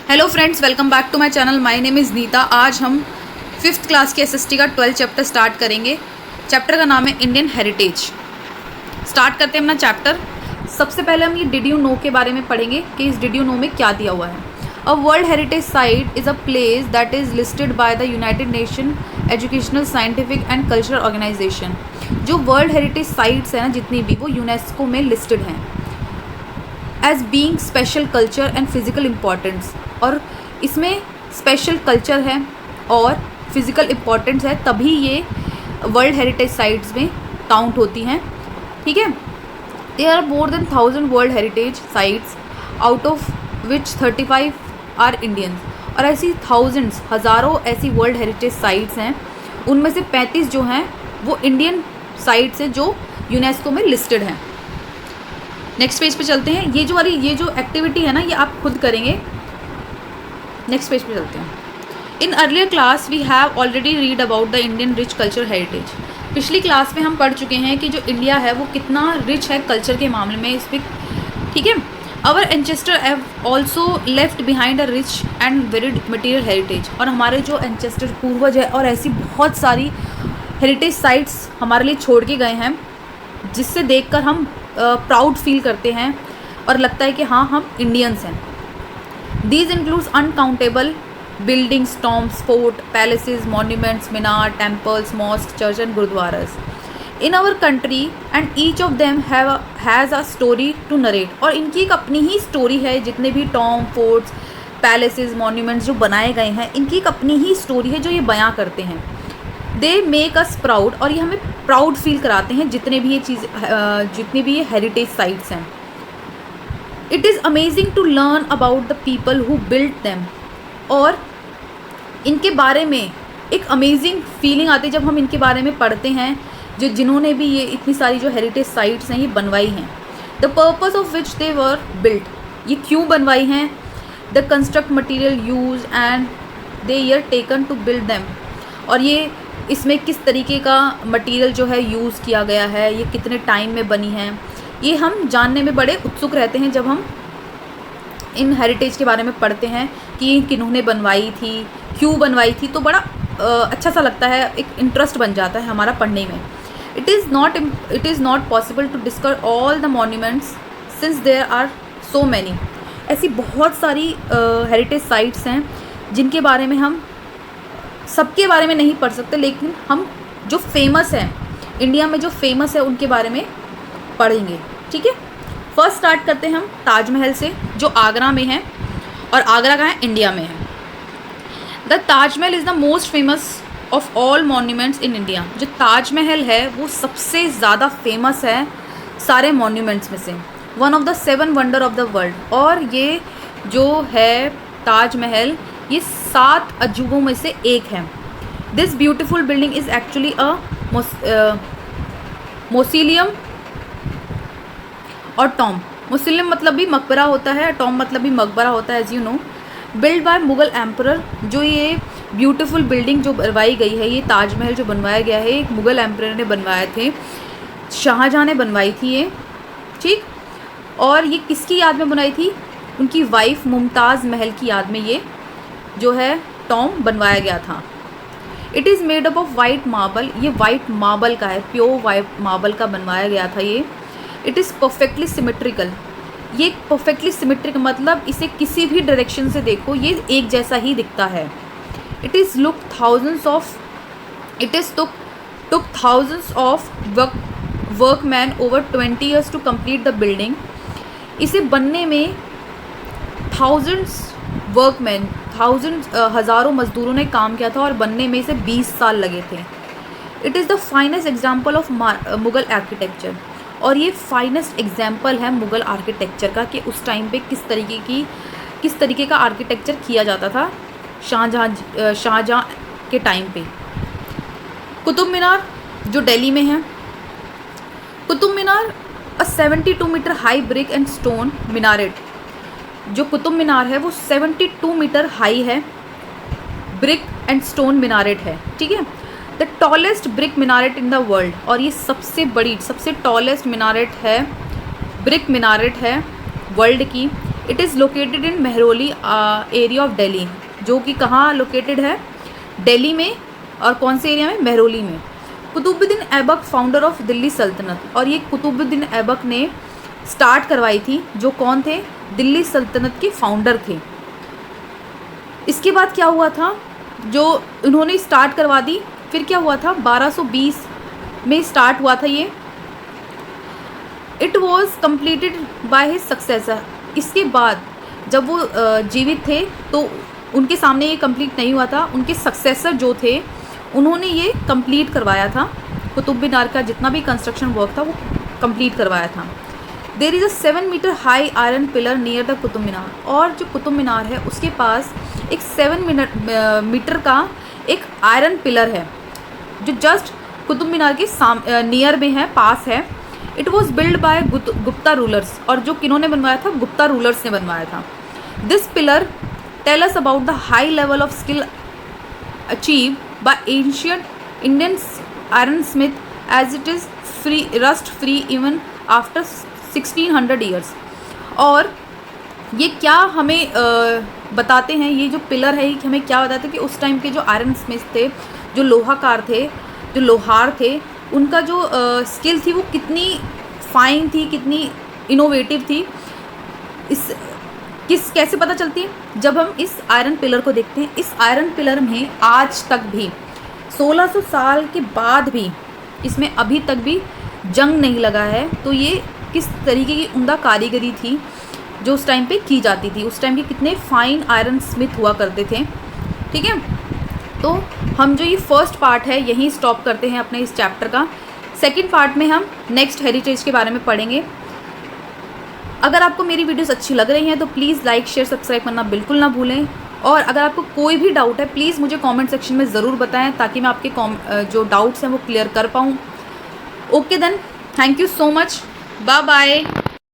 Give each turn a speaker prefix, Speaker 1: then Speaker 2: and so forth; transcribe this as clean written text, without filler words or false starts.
Speaker 1: Hello friends, welcome back to my channel. My name is Neeta. आज हम 5th class के SST का 12 chapter start करेंगे। चैप्टर का नाम है इंडियन हेरिटेज। स्टार्ट करते हैं अपना चैप्टर। सबसे पहले हम ये डिड यू नो के बारे में पढ़ेंगे कि इस डिड यू नो में क्या दिया हुआ है। A world heritage site is a place that is listed by the United Nation educational scientific and cultural organisation. जो वर्ल्ड हेरिटेज साइट्स हैं ना, जितनी भी, वो यूनेस्को में लिस्टेड हैं as being special culture and physical importance. और इसमें स्पेशल कल्चर है और फिजिकल इम्पोर्टेंस है, तभी ये वर्ल्ड हेरिटेज साइट्स में काउंट होती हैं। ठीक है। There are more than 1000 world heritage sites, out of which 35 are Indians. और ऐसी थाउजेंड्स, हज़ारों ऐसी वर्ल्ड हेरिटेज साइट्स हैं, उनमें से 35 जो हैं वो इंडियन साइट्स हैं जो यूनेस्को में लिस्टेड हैं। नेक्स्ट पेज पे चलते हैं। ये जो एक्टिविटी है ना, ये आप खुद करेंगे। नेक्स्ट पेज पे चलते हैं। In earlier class we have already read about the Indian rich culture heritage. पिछली क्लास में हम पढ़ चुके हैं कि जो इंडिया है वो कितना रिच है कल्चर के मामले में। इस पर ठीक है। Our ancestor have also left behind a rich and varied material heritage. और हमारे जो एंचेस्टर पूर्वज है और ऐसी बहुत सारी हेरिटेज साइट्स हमारे लिए छोड़ के गए हैं, जिससे देखकर हम प्राउड फील करते हैं और लगता है कि हाँ, हम इंडियंस हैं। These includes uncountable buildings, tombs, fort, palaces, monuments, minar, temples, mosques, church and gurudwaras in our country, and each of them has a story to narrate। और इनकी एक अपनी ही स्टोरी है। जितने भी टॉम, फोर्ट्स, पैलेसेस, मॉन्यूमेंट्स जो बनाए गए हैं, इनकी एक अपनी ही स्टोरी है जो ये बयां करते हैं। दे मेक अस प्राउड, और ये हमें प्राउड फील कराते हैं जितनी भी ये हेरिटेज साइट्स हैं। It is amazing to learn about the people who build them. और इनके बारे में एक अमेजिंग फीलिंग आती है जब हम इनके बारे में पढ़ते हैं, जिन्होंने भी ये इतनी सारी जो हेरिटेज साइट्स हैं ये बनवाई हैं। The purpose of which they were built, ये क्यों बनवाई हैं। The construct material use and they year taken to build them. और ये इसमें किस तरीके का मटीरियल जो है यूज़ किया गया है, ये कितने टाइम में बनी हैं, ये हम जानने में बड़े उत्सुक रहते हैं जब हम इन हेरिटेज के बारे में पढ़ते हैं कि किन्होंने बनवाई थी, क्यों बनवाई थी। तो बड़ा अच्छा सा लगता है, एक इंटरेस्ट बन जाता है हमारा पढ़ने में। It is not possible to discover all the monuments since there are so many. ऐसी बहुत सारी हेरिटेज साइट्स हैं जिनके बारे में हम सबके बारे में नहीं पढ़ सकते, लेकिन हम जो फेमस हैं इंडिया में, जो फेमस है, उनके बारे में पढ़ेंगे। ठीक है। फर्स्ट स्टार्ट करते हैं हम ताजमहल से, जो आगरा में है। और आगरा का है, इंडिया में है। The Taj Mahal is the most famous of all monuments in India. जो ताजमहल है वो सबसे ज़्यादा फेमस है सारे मॉन्यूमेंट्स में से। One of the 7 wonder of the world. और ये जो है ताजमहल, ये 7 अजूबों में से एक है। This beautiful building is actually a mausoleum or tomb. मुस्लिम मतलब भी मकबरा होता है, टॉम मतलब भी मकबरा होता है, as you know. Build by Mughal emperor. जो ये ब्यूटीफुल बिल्डिंग जो बनवाई गई है, ये ताजमहल जो बनवाया गया है, एक मुग़ल एम्परर ने बनवाए थे, शाहजहाँ ने बनवाई थी ये। ठीक। और ये किसकी याद में बनाई थी? उनकी वाइफ मुमताज़ महल की याद में ये जो है टॉम बनवाया गया था। It is made up of white marble. ये वाइट मार्बल का है, प्योर वाइट मार्बल का बनवाया गया था ये। It is perfectly symmetrical. ये परफेक्टली सिमेट्रिक मतलब इसे किसी भी डायरेक्शन से देखो ये एक जैसा ही दिखता है। It is took thousands of workman over 20 years to complete the building. इसे बनने में हज़ारों मज़दूरों ने काम किया था और बनने में इसे 20 साल लगे थे। It is the finest example of Mughal architecture. और ये फाइनेस्ट एग्जाम्पल है मुग़ल आर्किटेक्चर का कि उस टाइम पे किस तरीके का आर्किटेक्चर किया जाता था शाहजहाँ के टाइम पे। कुतुब मीनार जो दिल्ली में है। Qutub Minar a 72 metre high brick and stone minaret. जो कुतुब मीनार है वो 72 मीटर हाई है, ब्रिक एंड स्टोन मिनारेट है। ठीक है। The tallest brick minaret in the world. और ये सबसे टॉलेस्ट मिनारेट है, ब्रिक मिनारेट है वर्ल्ड की। It is located in Mehrauli area of Delhi, जो कि कहाँ लोकेटेड है, दिल्ली में। और कौन से एरिया में, मेहरौली में। कुतुबुद्दीन ऐबक फाउंडर ऑफ दिल्ली सल्तनत, और ये कुतुबुद्दीन ऐबक ने स्टार्ट करवाई थी, जो कौन थे, दिल्ली सल्तनत के फाउंडर थे। इसके बाद क्या हुआ था, जो उन्होंने स्टार्ट करवा दी, फिर क्या हुआ था, 1220 में स्टार्ट हुआ था ये। It was completed by his successor. इसके बाद जब वो जीवित थे तो उनके सामने ये कंप्लीट नहीं हुआ था, उनके सक्सेसर जो थे उन्होंने ये कंप्लीट करवाया था। कुतुब मीनार का जितना भी कंस्ट्रक्शन वर्क था वो कंप्लीट करवाया था। There is a 7 metre high iron pillar near the Qutub Minar, और जो कुतुब मीनार है उसके पास एक 7 मीटर का एक आयरन पिलर है, जो जस्ट कुतुब मीनार के नियर में है, पास है। It was build by Gupta rulers, और जो किन्होंने बनवाया था, गुप्ता रूलर्स ने बनवाया था। This pillar tell us about the high level of skill achieve by ancient Indian iron smith as it is free rust free even after 1600 years. और ये क्या हमें बताते हैं, ये जो पिलर है ये हमें क्या बताते हैं कि उस टाइम के जो आयरन स्मिथ थे, जो लोहाकार थे, जो लोहार थे, उनका जो स्किल थी वो कितनी फाइन थी, कितनी इनोवेटिव थी। कैसे पता चलती है, जब हम इस आयरन पिलर को देखते हैं। इस आयरन पिलर में आज तक भी 1600 साल के बाद भी इसमें अभी तक भी जंग नहीं लगा है। तो ये किस तरीके की उम्दा कारीगरी थी जो उस टाइम पे की जाती थी, उस टाइम के कितने फाइन आयरन स्मिथ हुआ करते थे। ठीक है, तो हम जो ये फर्स्ट पार्ट है यहीं स्टॉप करते हैं अपने इस चैप्टर का। सेकंड पार्ट में हम नेक्स्ट हेरिटेज के बारे में पढ़ेंगे। अगर आपको मेरी वीडियोस अच्छी लग रही हैं तो प्लीज़ लाइक शेयर सब्सक्राइब करना बिल्कुल ना भूलें। और अगर आपको कोई भी डाउट है प्लीज़ मुझे कमेंट सेक्शन में ज़रूर बताएं, ताकि मैं आपके जो डाउट्स हैं वो क्लियर कर पाऊँ। Okay then, thank you so much, bye bye.